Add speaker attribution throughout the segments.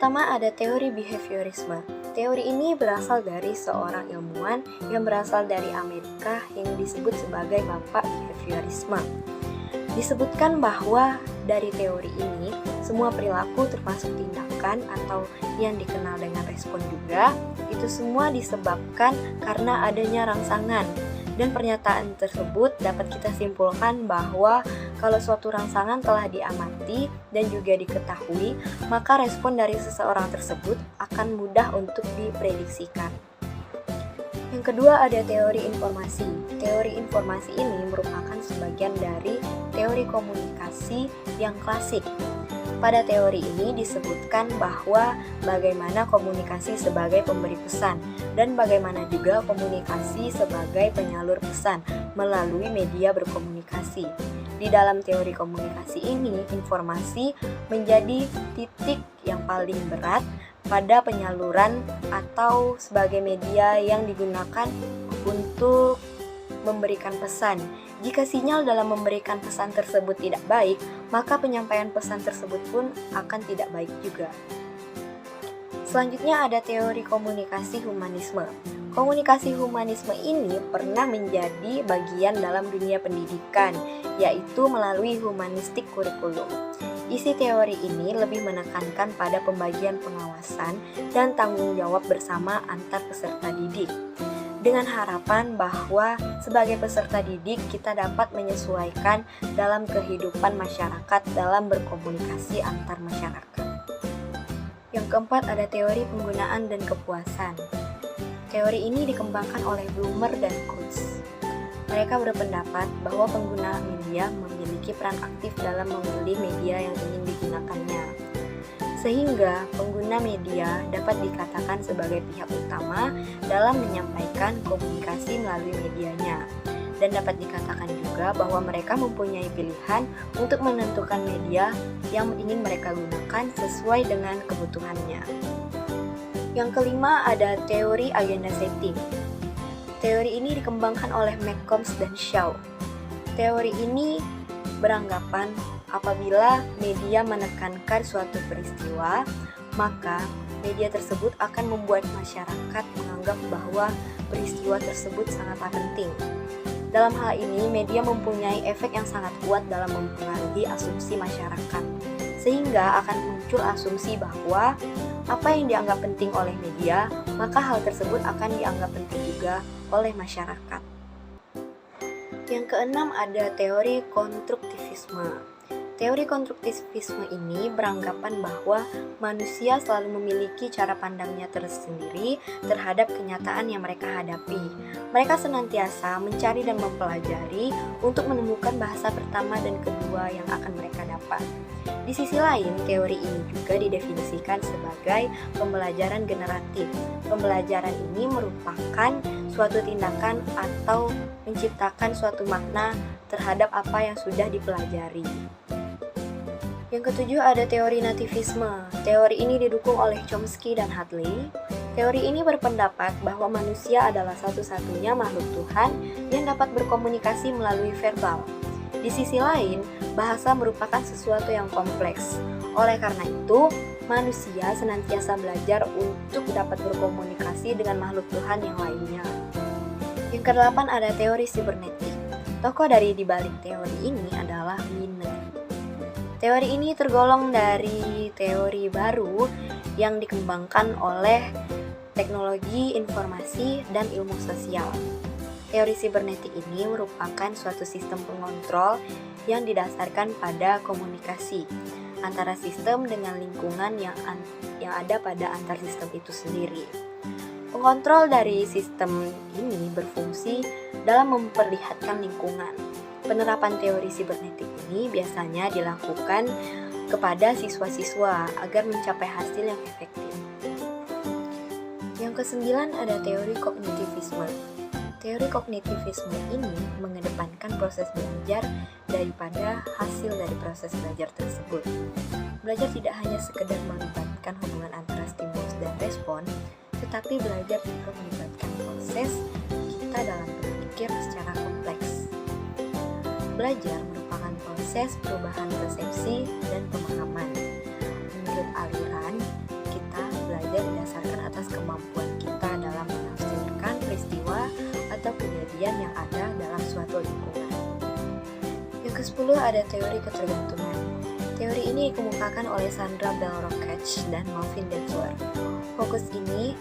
Speaker 1: pertama ada teori behaviorisme. Teori ini berasal dari seorang ilmuwan yang berasal dari Amerika yang disebut sebagai Bapak Behaviorisme. Disebutkan bahwa dari teori ini, semua perilaku termasuk tindakan atau yang dikenal dengan respon juga, itu semua disebabkan karena adanya rangsangan. Dan pernyataan tersebut dapat kita simpulkan bahwa kalau suatu rangsangan telah diamati dan juga diketahui, maka respon dari seseorang tersebut akan mudah untuk diprediksikan. Yang kedua ada teori informasi. Teori informasi ini merupakan sebagian dari teori komunikasi yang klasik. Pada teori ini disebutkan bahwa bagaimana komunikasi sebagai pemberi pesan dan bagaimana juga komunikasi sebagai penyalur pesan melalui media berkomunikasi. Di dalam teori komunikasi ini, informasi menjadi titik yang paling berat pada penyaluran atau sebagai media yang digunakan untuk memberikan pesan. Jika sinyal dalam memberikan pesan tersebut tidak baik, maka penyampaian pesan tersebut pun akan tidak baik juga. Selanjutnya ada teori komunikasi humanisme. Komunikasi humanisme ini pernah menjadi bagian dalam dunia pendidikan, yaitu melalui humanistik kurikulum. Isi teori ini lebih menekankan pada pembagian pengawasan dan tanggung jawab bersama antar peserta didik, dengan harapan bahwa sebagai peserta didik kita dapat menyesuaikan dalam kehidupan masyarakat dalam berkomunikasi antar masyarakat. Yang keempat ada teori penggunaan dan kepuasan. Teori ini dikembangkan oleh Blumer dan Coates. Mereka berpendapat bahwa pengguna media memiliki peran aktif dalam memilih media yang ingin digunakannya, sehingga pengguna media dapat dikatakan sebagai pihak utama dalam menyampaikan komunikasi melalui medianya, dan dapat dikatakan juga bahwa mereka mempunyai pilihan untuk menentukan media yang ingin mereka gunakan sesuai dengan kebutuhannya. Yang kelima ada teori agenda setting. Teori ini dikembangkan oleh McCombs dan Shaw. Teori ini beranggapan apabila media menekankan suatu peristiwa, maka media tersebut akan membuat masyarakat menganggap bahwa peristiwa tersebut sangatlah penting. Dalam hal ini, media mempunyai efek yang sangat kuat dalam mempengaruhi asumsi masyarakat, sehingga akan muncul asumsi bahwa apa yang dianggap penting oleh media, maka hal tersebut akan dianggap penting juga oleh masyarakat. Yang keenam ada teori konstruktivisme. Teori konstruktivisme ini beranggapan bahwa manusia selalu memiliki cara pandangnya tersendiri terhadap kenyataan yang mereka hadapi. Mereka senantiasa mencari dan mempelajari untuk menemukan bahasa pertama dan kedua yang akan mereka dapat. Di sisi lain, teori ini juga didefinisikan sebagai pembelajaran generatif. Pembelajaran ini merupakan suatu tindakan atau menciptakan suatu makna terhadap apa yang sudah dipelajari. Yang ketujuh ada teori nativisme. Teori ini didukung oleh Chomsky dan Hadley. Teori ini berpendapat bahwa manusia adalah satu-satunya makhluk Tuhan yang dapat berkomunikasi melalui verbal. Di sisi lain, bahasa merupakan sesuatu yang kompleks. Oleh karena itu, manusia senantiasa belajar untuk dapat berkomunikasi dengan makhluk Tuhan yang lainnya. Yang kedelapan ada teori sibernetik. Tokoh dari dibalik teori ini adalah Wiener. Teori ini tergolong dari teori baru yang dikembangkan oleh teknologi informasi dan ilmu sosial. Teori sibernetik ini merupakan suatu sistem pengontrol yang didasarkan pada komunikasi antara sistem dengan lingkungan yang ada pada antar sistem itu sendiri. Pengontrol dari sistem ini berfungsi dalam memperlihatkan lingkungan. Penerapan teori sibernetik ini biasanya dilakukan kepada siswa-siswa agar mencapai hasil yang efektif. Yang kesembilan ada teori kognitivisme. Teori kognitivisme ini mengedepankan proses belajar daripada hasil dari proses belajar tersebut. Belajar tidak hanya sekedar melibatkan hubungan antara stimulus dan respon, tetapi belajar juga melibatkan proses kita dalam berpikir secara kompleks. Belajar merupakan proses perubahan persepsi dan pemahaman. Menurut aliran, didasarkan atas kemampuan kita dalam menafsirkan peristiwa atau kejadian yang ada dalam suatu lingkungan. Yang ke-10 ada teori ketergantungan. Teori ini dikemukakan oleh Sandra Bell-Rockach dan Melvin Deffler. Fokus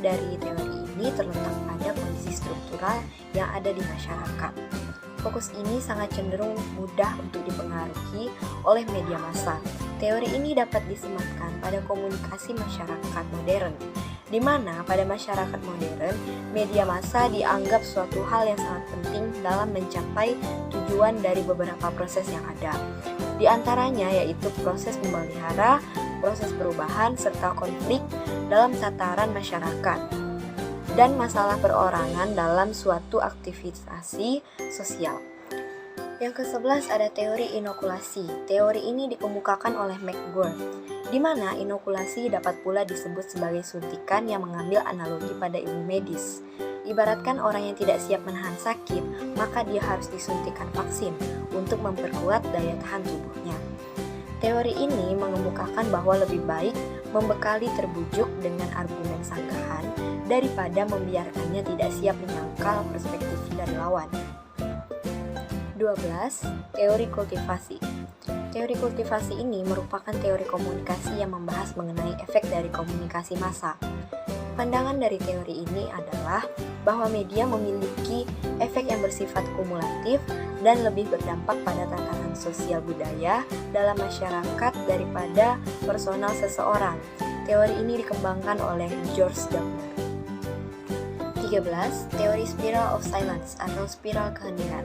Speaker 1: dari teori ini terletak pada kondisi struktural yang ada di masyarakat. Fokus ini sangat cenderung mudah untuk dipengaruhi oleh media massa. Teori ini dapat disematkan pada komunikasi masyarakat modern, di mana pada masyarakat modern, media massa dianggap suatu hal yang sangat penting dalam mencapai tujuan dari beberapa proses yang ada. Di antaranya yaitu proses memelihara, proses perubahan, serta konflik dalam tataran masyarakat, dan masalah perorangan dalam suatu aktivitas sosial. Yang ke-11 ada teori inokulasi. Teori ini dikemukakan oleh McGurk, di mana inokulasi dapat pula disebut sebagai suntikan yang mengambil analogi pada ilmu medis. Ibaratkan orang yang tidak siap menahan sakit, maka dia harus disuntikan vaksin untuk memperkuat daya tahan tubuhnya. Teori ini mengemukakan bahwa lebih baik membekali terbujuk dengan argumen sanggahan daripada membiarkannya tidak siap menyangkal perspektif dari lawan. 12. Teori kultivasi. Teori kultivasi ini merupakan teori komunikasi yang membahas mengenai efek dari komunikasi massa. Pandangan dari teori ini adalah bahwa media memiliki efek yang bersifat kumulatif dan lebih berdampak pada tataran sosial budaya dalam masyarakat daripada personal seseorang. Teori ini dikembangkan oleh George Dagmar. 13. Teori spiral of silence atau spiral keheningan.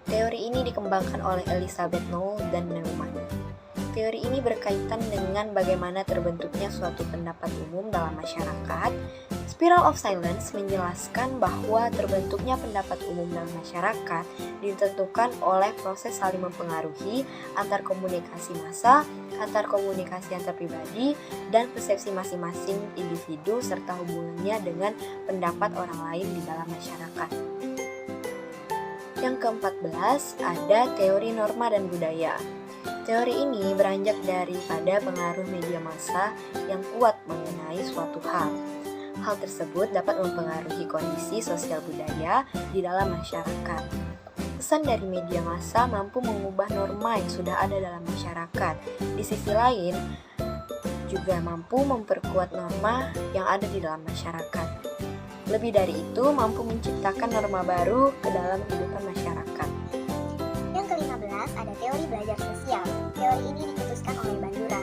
Speaker 1: Teori ini dikembangkan oleh Elizabeth Knoll dan Neumann. Teori ini berkaitan dengan bagaimana terbentuknya suatu pendapat umum dalam masyarakat. Spiral of silence menjelaskan bahwa terbentuknya pendapat umum dalam masyarakat ditentukan oleh proses saling mempengaruhi antar komunikasi massa, antar komunikasi antar pribadi, dan persepsi masing-masing individu serta hubungannya dengan pendapat orang lain di dalam masyarakat. Yang ke-14 ada teori norma dan budaya. Teori ini beranjak daripada pengaruh media massa yang kuat mengenai suatu hal. Hal tersebut dapat mempengaruhi kondisi sosial budaya di dalam masyarakat. Pesan dari media massa mampu mengubah norma yang sudah ada dalam masyarakat. Di sisi lain, juga mampu memperkuat norma yang ada di dalam masyarakat. Lebih dari itu, mampu menciptakan norma baru ke dalam kehidupan masyarakat.
Speaker 2: Yang ke-15 ada teori belajar sosial. Teori ini dicetuskan oleh Bandura.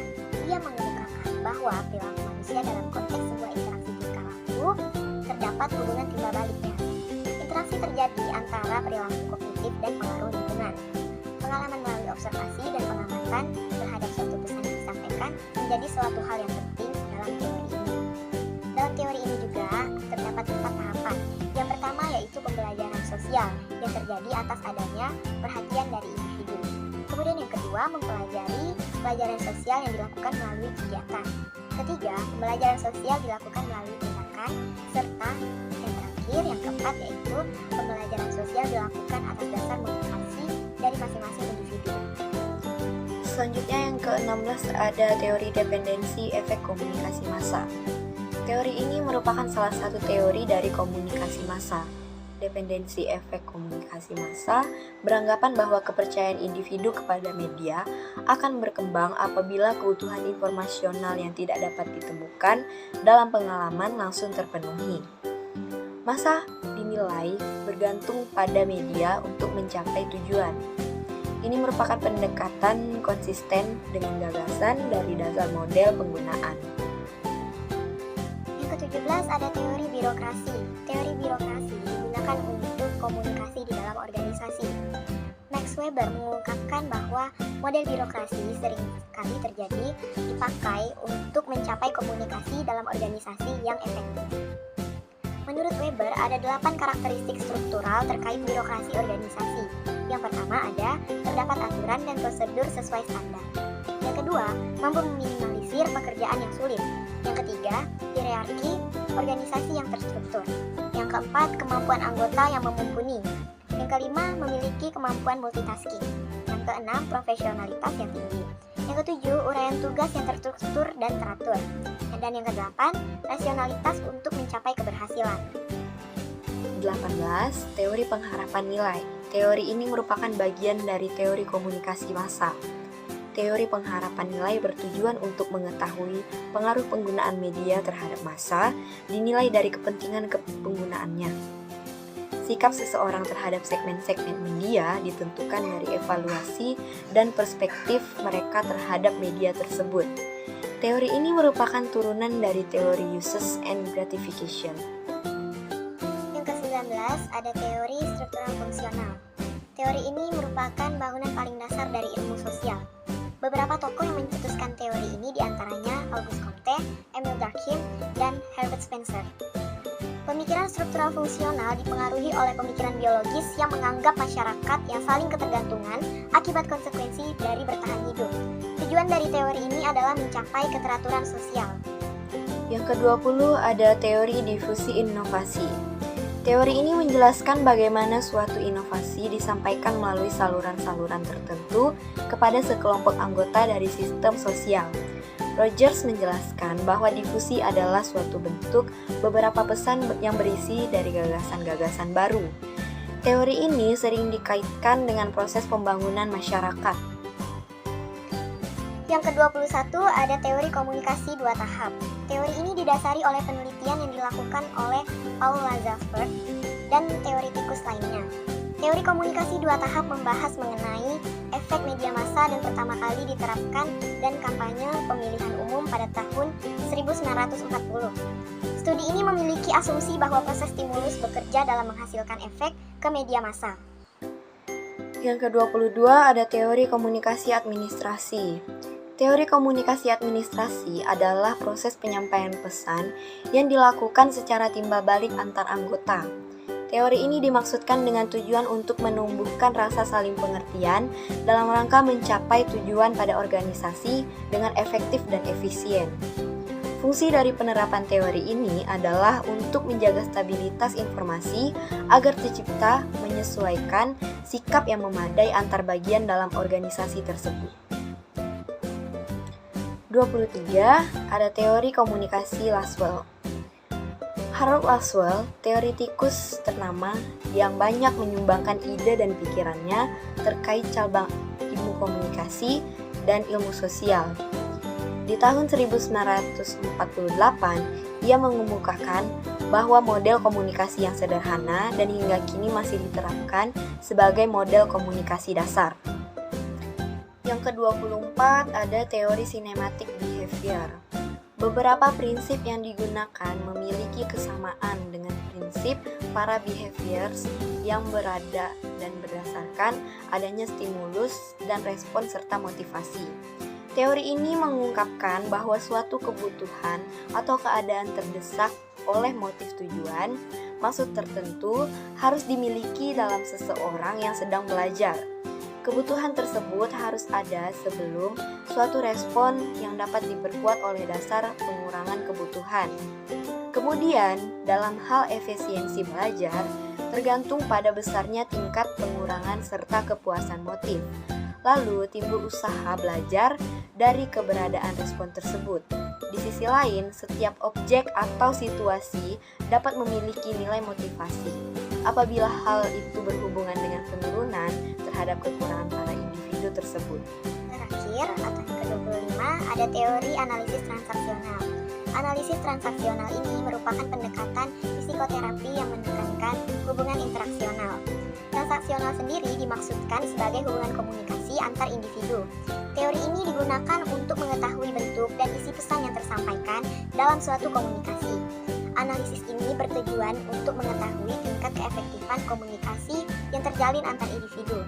Speaker 2: Ia mengemukakan bahwa perilaku manusia dalam konteks sebuah interaksi tingkah laku terdapat hubungan timbal baliknya. Interaksi terjadi antara perilaku kognitif dan pengaruh lingkungan. Pengalaman melalui observasi dan pengamatan terhadap suatu pesan yang disampaikan menjadi suatu hal yang penting dalam teori ini. Dalam teori ini juga terdapat 4 tahapan. Yang pertama yaitu pembelajaran sosial yang terjadi atas adanya perhatian dari individu. Kemudian yang kedua mempelajari pelajaran sosial yang dilakukan melalui kegiatan. Ketiga, pembelajaran sosial dilakukan melalui tindakan. Serta yang terakhir, yang keempat yaitu pembelajaran sosial dilakukan atas dasar motivasi dari masing-masing individu.
Speaker 1: Selanjutnya yang ke-16 ada teori dependensi efek komunikasi massa. Teori ini merupakan salah satu teori dari komunikasi massa. Dependensi efek komunikasi massa beranggapan bahwa kepercayaan individu kepada media akan berkembang apabila kebutuhan informasional yang tidak dapat ditemukan dalam pengalaman langsung terpenuhi. Massa dinilai bergantung pada media untuk mencapai tujuan. Ini merupakan pendekatan konsisten dengan gagasan dari dasar model penggunaan.
Speaker 2: Yang ke-17 ada teori birokrasi. Teori birokrasi digunakan untuk komunikasi di dalam organisasi. Max Weber mengungkapkan bahwa model birokrasi sering kali terjadi dipakai untuk mencapai komunikasi dalam organisasi yang efektif. Menurut Weber, ada 8 karakteristik struktural terkait birokrasi organisasi. Yang pertama ada terdapat aturan dan prosedur sesuai standar. Yang kedua, mampu meminimalisir pekerjaan yang sulit. Yang ketiga, hierarki organisasi yang terstruktur. Yang keempat, kemampuan anggota yang mumpuni. Yang kelima, memiliki kemampuan multitasking. Yang keenam, profesionalitas yang tinggi. Yang ketujuh, uraian tugas yang terstruktur dan teratur. Dan yang kedelapan, rasionalitas untuk mencapai keberhasilan.
Speaker 1: 18. Teori pengharapan nilai. Teori ini merupakan bagian dari teori komunikasi massa. Teori pengharapan nilai bertujuan untuk mengetahui pengaruh penggunaan media terhadap massa dinilai dari kepentingan penggunaannya. Sikap seseorang terhadap segmen-segmen media ditentukan dari evaluasi dan perspektif mereka terhadap media tersebut. Teori ini merupakan turunan dari teori uses and gratification.
Speaker 2: Yang ke-19 ada teori struktural fungsional. Teori ini merupakan bangunan paling dasar dari ilmu sosial. Beberapa tokoh yang mencetuskan teori ini diantaranya Auguste Comte, Emile Durkheim, dan Herbert Spencer. Pemikiran struktural fungsional dipengaruhi oleh pemikiran biologis yang menganggap masyarakat yang saling ketergantungan akibat konsekuensi dari bertahan hidup. Tujuan dari teori ini adalah mencapai keteraturan sosial.
Speaker 1: Yang ke-20 ada teori difusi inovasi. Teori ini menjelaskan bagaimana suatu inovasi disampaikan melalui saluran-saluran tertentu kepada sekelompok anggota dari sistem sosial. Rogers menjelaskan bahwa difusi adalah suatu bentuk beberapa pesan yang berisi dari gagasan-gagasan baru. Teori ini sering dikaitkan dengan proses pembangunan masyarakat.
Speaker 2: Yang ke-21 ada teori komunikasi dua tahap. Teori ini didasari oleh penelitian yang dilakukan oleh Paul Lazarsford dan teoritikus lainnya. Teori komunikasi dua tahap membahas mengenai efek media massa dan pertama kali diterapkan dan kampanye pemilihan umum pada tahun 1940. Studi ini memiliki asumsi bahwa proses stimulus bekerja dalam menghasilkan efek ke media massa.
Speaker 1: Yang ke-22 ada teori komunikasi administrasi. Teori komunikasi administrasi adalah proses penyampaian pesan yang dilakukan secara timbal balik antar anggota. Teori ini dimaksudkan dengan tujuan untuk menumbuhkan rasa saling pengertian dalam rangka mencapai tujuan pada organisasi dengan efektif dan efisien. Fungsi dari penerapan teori ini adalah untuk menjaga stabilitas informasi agar tercipta menyesuaikan sikap yang memadai antar bagian dalam organisasi tersebut. 23. Ada teori komunikasi Laswell. Harold Laswell, teoritikus ternama yang banyak menyumbangkan ide dan pikirannya terkait cabang ilmu komunikasi dan ilmu sosial. Di tahun 1948, ia mengemukakan bahwa model komunikasi yang sederhana dan hingga kini masih diterapkan sebagai model komunikasi dasar. Yang ke-24 ada teori cinematic behavior. Beberapa prinsip yang digunakan memiliki kesamaan dengan prinsip para behaviors yang berada dan berdasarkan adanya stimulus dan respon serta motivasi. Teori ini mengungkapkan bahwa suatu kebutuhan atau keadaan terdesak oleh motif tujuan, maksud tertentu harus dimiliki dalam seseorang yang sedang belajar. Kebutuhan tersebut harus ada sebelum suatu respon yang dapat diperkuat oleh dasar pengurangan kebutuhan. Kemudian, dalam hal efisiensi belajar, tergantung pada besarnya tingkat pengurangan serta kepuasan motif. Lalu timbul usaha belajar dari keberadaan respon tersebut. Di sisi lain, setiap objek atau situasi dapat memiliki nilai motivasi. Apabila hal itu berhubungan dengan penurunan terhadap kekurangan para individu tersebut.
Speaker 2: Terakhir, atau yang ke-25, ada teori analisis transaksional. Analisis transaksional ini merupakan pendekatan psikoterapi yang menekankan hubungan interaksional. Transaksional sendiri dimaksudkan sebagai hubungan komunikasi antar individu. Teori ini digunakan untuk mengetahui bentuk dan isi pesan yang tersampaikan dalam suatu komunikasi. Analisis ini bertujuan untuk mengetahui tingkat keefektifan komunikasi yang terjalin antar individu.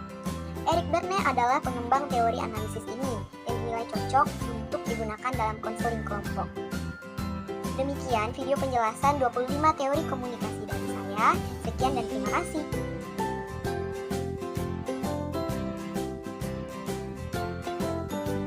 Speaker 2: Eric Berne adalah pengembang teori analisis ini yang dinilai cocok untuk digunakan dalam konseling kelompok. Demikian video penjelasan 25 teori komunikasi dari saya. Sekian dan terima kasih.